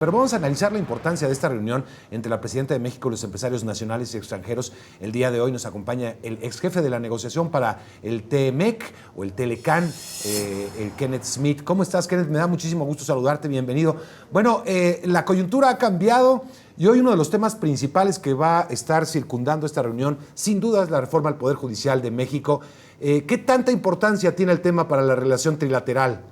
Pero vamos a analizar la importancia de esta reunión entre la presidenta de México y los empresarios nacionales y extranjeros. El día de hoy nos acompaña el ex jefe de la negociación para el TMEC o el Telecán, el Kenneth Smith. ¿Cómo estás, Kenneth? Me da muchísimo gusto saludarte, bienvenido. Bueno, la coyuntura ha cambiado y hoy uno de los temas principales que va a estar circundando esta reunión, sin duda, es la reforma al Poder Judicial de México. ¿Qué tanta importancia tiene el tema para la relación trilateral?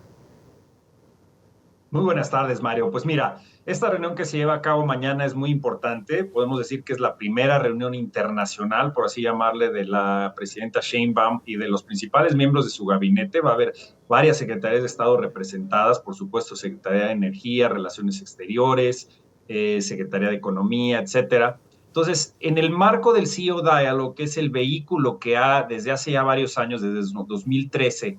Muy buenas tardes, Mario. Pues mira, esta reunión que se lleva a cabo mañana es muy importante. Podemos decir que es la primera reunión internacional, por así llamarle, de la presidenta Sheinbaum y de los principales miembros de su gabinete. Va a haber varias secretarías de Estado representadas, por supuesto, Secretaría de Energía, Relaciones Exteriores, Secretaría de Economía, etcétera. Entonces, en el marco del CEO Dialogue, que es el vehículo que ha desde hace ya varios años, desde 2013,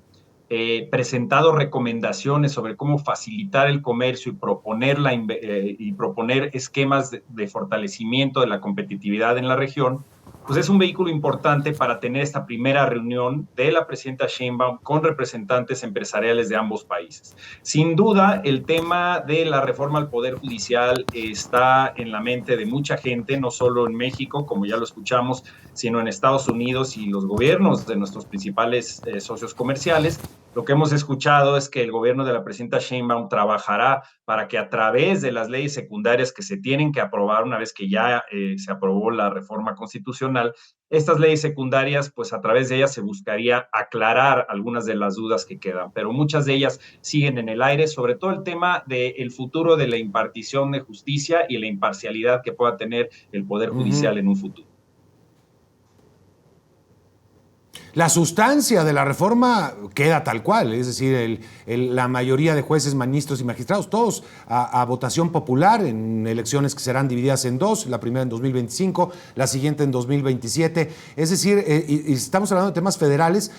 presentado recomendaciones sobre cómo facilitar el comercio y proponer esquemas de fortalecimiento de la competitividad en la región, pues es un vehículo importante para tener esta primera reunión de la presidenta Sheinbaum con representantes empresariales de ambos países. Sin duda, el tema de la reforma al Poder Judicial está en la mente de mucha gente, no solo en México, como ya lo escuchamos, sino en Estados Unidos y los gobiernos de nuestros principales socios comerciales. Lo que hemos escuchado es que el gobierno de la presidenta Sheinbaum trabajará para que a través de las leyes secundarias que se tienen que aprobar una vez que ya se aprobó la reforma constitucional, estas leyes secundarias, pues a través de ellas se buscaría aclarar algunas de las dudas que quedan, pero muchas de ellas siguen en el aire, sobre todo el tema del futuro de la impartición de justicia y la imparcialidad que pueda tener el Poder Judicial en un futuro. La sustancia de la reforma queda tal cual, es decir, la mayoría de jueces, ministros y magistrados, todos a votación popular en elecciones que serán divididas en dos, la primera en 2025, la siguiente en 2027. Es decir, y estamos hablando de temas federales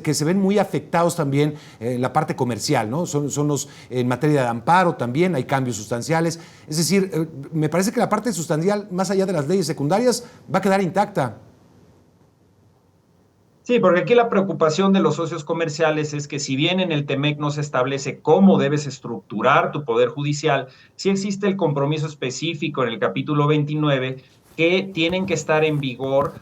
que se ven muy afectados también la parte comercial, ¿no? Son los en materia de amparo también, hay cambios sustanciales. Es decir, me parece que la parte sustancial, más allá de las leyes secundarias, va a quedar intacta. Sí, porque aquí la preocupación de los socios comerciales es que si bien en el TEMEC no se establece cómo debes estructurar tu poder judicial, sí existe el compromiso específico en el capítulo 29 que tienen que estar en vigor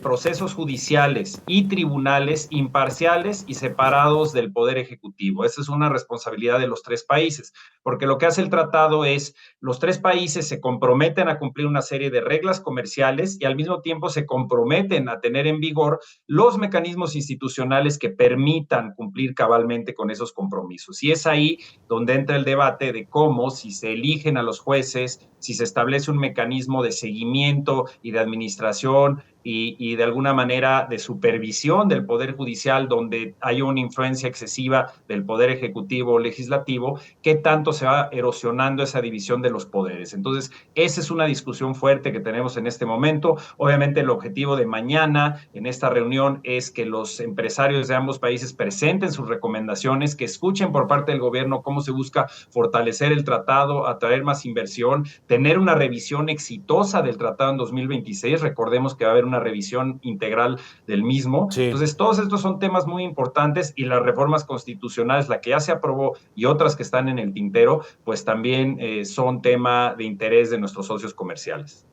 procesos judiciales y tribunales imparciales y separados del Poder Ejecutivo. Esa es una responsabilidad de los tres países, porque lo que hace el tratado es los tres países se comprometen a cumplir una serie de reglas comerciales y al mismo tiempo se comprometen a tener en vigor los mecanismos institucionales que permitan cumplir cabalmente con esos compromisos. Y es ahí donde entra el debate de cómo, si se eligen a los jueces, si se establece un mecanismo de seguimiento y de administración y de alguna manera de supervisión del Poder Judicial donde hay una influencia excesiva del Poder Ejecutivo o Legislativo, qué tanto se va erosionando esa división de los poderes. Entonces, esa es una discusión fuerte que tenemos en este momento. Obviamente, el objetivo de mañana en esta reunión es que los empresarios de ambos países presenten sus recomendaciones, que escuchen por parte del gobierno cómo se busca fortalecer el tratado, atraer más inversión, tener una revisión exitosa del tratado en 2026. Recordemos que va a haber una revisión integral del mismo. Sí. Entonces, todos estos son temas muy importantes y las reformas constitucionales, la que ya se aprobó y otras que están en el tintero, pues también son tema de interés de nuestros socios comerciales.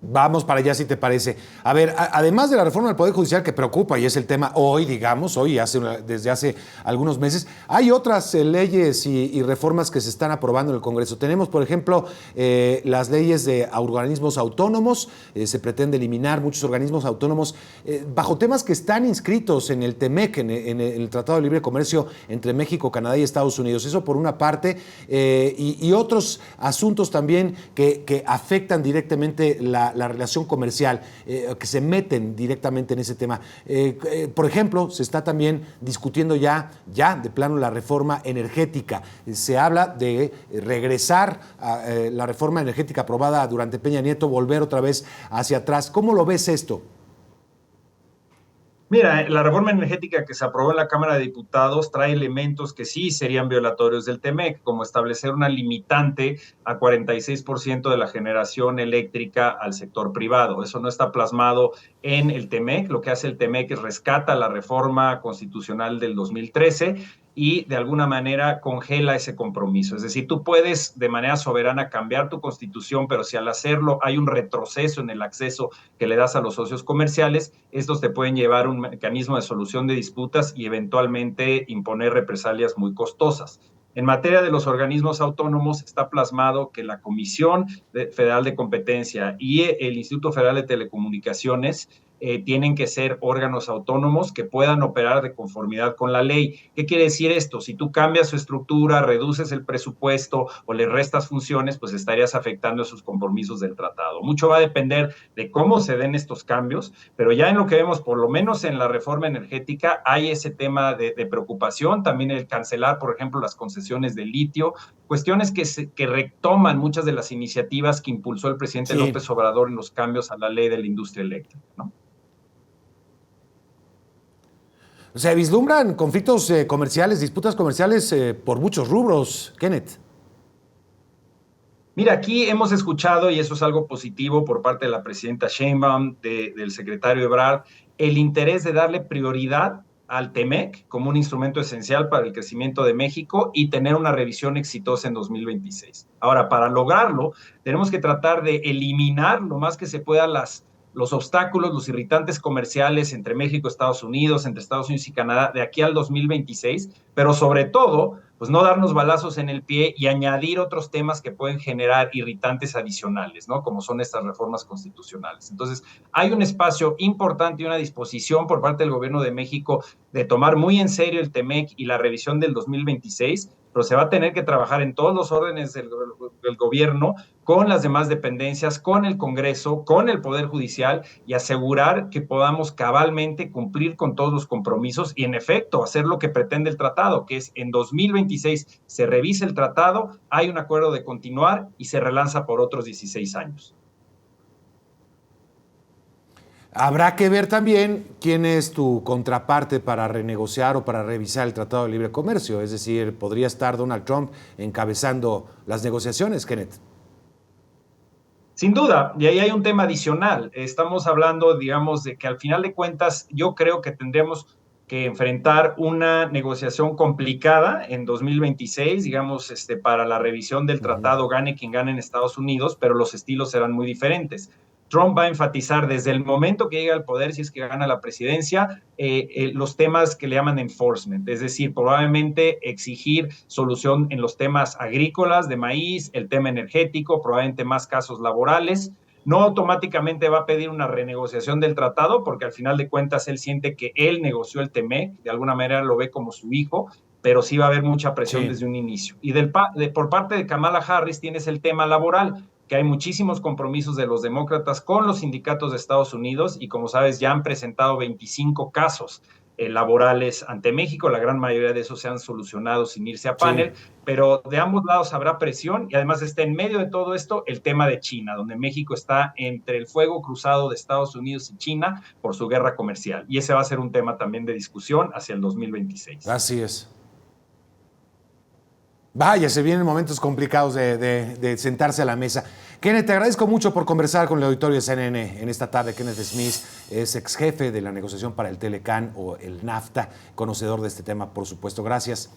Vamos para allá, si te parece. A ver, además de la reforma del Poder Judicial que preocupa y es el tema hoy, digamos, desde hace algunos meses, hay otras leyes y reformas que se están aprobando en el Congreso. Tenemos, por ejemplo, las leyes de organismos autónomos. Se pretende eliminar muchos organismos autónomos bajo temas que están inscritos en el TEMEC, en el Tratado de Libre Comercio entre México, Canadá y Estados Unidos. Eso por una parte, y otros asuntos también que afectan directamente la relación comercial, que se meten directamente en ese tema. Por ejemplo, se está también discutiendo ya de plano la reforma energética. Se habla de regresar a la reforma energética aprobada durante Peña Nieto, volver otra vez hacia atrás. ¿Cómo lo ves esto? Mira, la reforma energética que se aprobó en la Cámara de Diputados trae elementos que sí serían violatorios del TEMEC, como establecer una limitante a 46% de la generación eléctrica al sector privado. Eso no está plasmado en el TEMEC. Lo que hace el TEMEC es rescata la reforma constitucional del 2013 y de alguna manera congela ese compromiso. Es decir, tú puedes de manera soberana cambiar tu constitución, pero si al hacerlo hay un retroceso en el acceso que le das a los socios comerciales, estos te pueden llevar a un mecanismo de solución de disputas y eventualmente imponer represalias muy costosas. En materia de los organismos autónomos, está plasmado que la Comisión Federal de Competencia y el Instituto Federal de Telecomunicaciones tienen que ser órganos autónomos que puedan operar de conformidad con la ley. ¿Qué quiere decir esto? Si tú cambias su estructura, reduces el presupuesto o le restas funciones, pues estarías afectando sus compromisos del tratado. Mucho va a depender de cómo se den estos cambios, pero ya en lo que vemos, por lo menos en la reforma energética, hay ese tema de preocupación, también el cancelar, por ejemplo, las concesiones de litio, cuestiones que retoman muchas de las iniciativas que impulsó el presidente López Obrador en los cambios a la ley de la industria eléctrica, ¿no? Se vislumbran conflictos comerciales, disputas comerciales por muchos rubros, Kenneth. Mira, aquí hemos escuchado, y eso es algo positivo por parte de la presidenta Sheinbaum, del secretario Ebrard, el interés de darle prioridad al TEMEC como un instrumento esencial para el crecimiento de México y tener una revisión exitosa en 2026. Ahora, para lograrlo, tenemos que tratar de eliminar lo más que se pueda los obstáculos, los irritantes comerciales entre México y Estados Unidos, entre Estados Unidos y Canadá, de aquí al 2026, pero sobre todo, pues no darnos balazos en el pie y añadir otros temas que pueden generar irritantes adicionales, ¿no? Como son estas reformas constitucionales. Entonces, hay un espacio importante y una disposición por parte del gobierno de México de tomar muy en serio el TEMEC y la revisión del 2026, pero se va a tener que trabajar en todos los órdenes del gobierno, con las demás dependencias, con el Congreso, con el Poder Judicial y asegurar que podamos cabalmente cumplir con todos los compromisos y en efecto hacer lo que pretende el tratado, que es en 2026 se revise el tratado, hay un acuerdo de continuar y se relanza por otros 16 años. Habrá que ver también quién es tu contraparte para renegociar o para revisar el Tratado de Libre Comercio. Es decir, podría estar Donald Trump encabezando las negociaciones, Kenneth. Sin duda, y ahí hay un tema adicional. Estamos hablando, digamos, de que al final de cuentas yo creo que tendremos que enfrentar una negociación complicada en 2026, digamos, para la revisión del tratado, gane quien gane en Estados Unidos, pero los estilos serán muy diferentes. Trump va a enfatizar desde el momento que llega al poder, si es que gana la presidencia, los temas que le llaman enforcement, es decir, probablemente exigir solución en los temas agrícolas, de maíz, el tema energético, probablemente más casos laborales. No automáticamente va a pedir una renegociación del tratado, porque al final de cuentas él siente que él negoció el TEMEC, de alguna manera lo ve como su hijo, pero sí va a haber mucha presión desde un inicio. Y por parte de Kamala Harris tienes el tema laboral, que hay muchísimos compromisos de los demócratas con los sindicatos de Estados Unidos y como sabes ya han presentado 25 casos laborales ante México, la gran mayoría de esos se han solucionado sin irse a panel, pero de ambos lados habrá presión y además está en medio de todo esto el tema de China, donde México está entre el fuego cruzado de Estados Unidos y China por su guerra comercial y ese va a ser un tema también de discusión hacia el 2026. Así es. Vaya, se vienen momentos complicados de sentarse a la mesa. Kenneth, te agradezco mucho por conversar con el auditorio de CNN en esta tarde. Kenneth Smith es ex jefe de la negociación para el Telecán o el NAFTA, conocedor de este tema, por supuesto. Gracias.